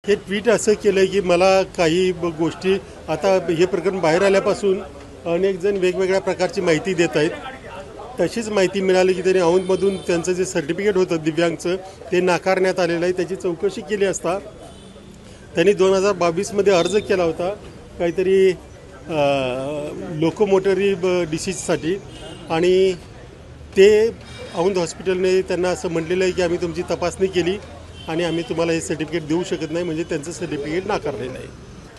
हे ट्विट असं केलं की मला काही गोष्टी आता हे प्रकरण बाहेर आल्यापासून अनेक जण वेगवेगळ्या प्रकारची माहिती देत आहेत. तशीच माहिती मिळाली की त्यांनी औंधमधून त्यांचं जे सर्टिफिकेट होतं दिव्यांगचं ते नाकारण्यात आलेलं आहे. त्याची चौकशी केली असता त्यांनी 2022मध्ये अर्ज केला होता काहीतरी लोकोमोटरी डिसीजसाठी आणि ते औंध हॉस्पिटलने त्यांना असं म्हटलेलं आहे की आम्ही तुमची तपासणी केली आणि आम्ही तुम्हाला हे सर्टिफिकेट देऊ शकत नाही, म्हणजे त्यांचं सर्टिफिकेट नाकारलेलं आहे.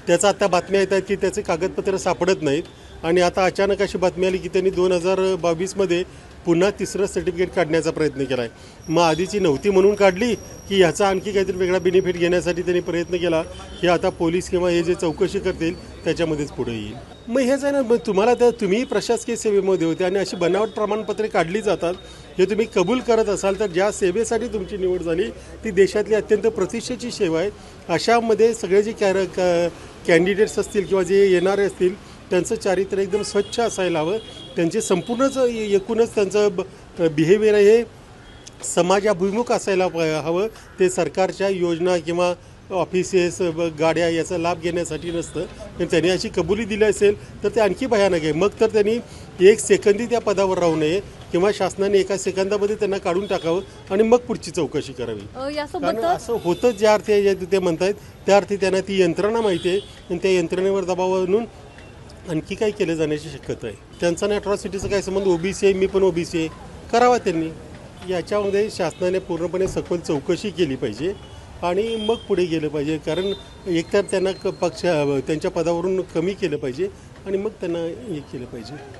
त्याचा आता बातम्या येत आहेत की त्याचे कागदपत्र सापडत नाहीत आणि आता अचानक अशी बातमी आली की त्यांनी 2022मध्ये पुन्हा तिसरं सर्टिफिकेट काढण्याचा प्रयत्न केला आहे. मग आधीची नव्हती म्हणून काढली की ह्याचा आणखी काहीतरी वेगळा बेनिफिट घेण्यासाठी त्यांनी प्रयत्न केला. हे आता पोलीस किंवा हे जे चौकशी करतील त्याच्यामध्येच पुढे येईल. मग हेच आहे ना, तुम्हाला तर तुम्ही प्रशासकीय सेवेमध्ये होते आणि अशी बनावट प्रमाणपत्रे काढली जातात. हे तुम्ही कबूल करत असाल तर ज्या सेवेसाठी तुमची निवड झाली ती देशातली अत्यंत प्रतिष्ठेची सेवा आहे. अशामध्ये सगळे जे कॅन्डिडेट्स असतील किंवा जे येणारे असतील त्यांचं चारित्र्य एकदम स्वच्छ असायला हवं. त्यांचे संपूर्णच एकूणच त्यांचं बिहेवियर हे समाजाभिमुख असायला हवं. ते सरकारच्या योजना किंवा ऑफिसेस गाड्या याचा लाभ घेण्यासाठी नसतं. पण त्यांनी अशी कबुली दिली असेल तर ते आणखी भयानक आहे. मग तर त्यांनी एक सेकंदी त्या पदावर राहू नये किंवा शासनाने एका सेकंदामध्ये त्यांना काढून टाकावं आणि मग पुढची चौकशी करावी. कारण असं होतं ज्या अर्थी ते म्हणतायत त्या अर्थी त्यांना ती यंत्रणा माहिती आहे आणि त्या यंत्रणेवर दबाव आणून आणखी काही केलं जाण्याची शक्यता आहे. त्यांचा आणि अट्रॉसिटीचा काय संबंध? ओबीसी आहे, मी पण ओबीसी आहे, करावा त्यांनी. याच्यामध्ये शासनाने पूर्णपणे सखोल चौकशी केली पाहिजे आणि मग पुढे गेलं पाहिजे. कारण एकतर त्यांना त्यांच्या पदावरून कमी केलं पाहिजे आणि मग त्यांना हे केलं पाहिजे.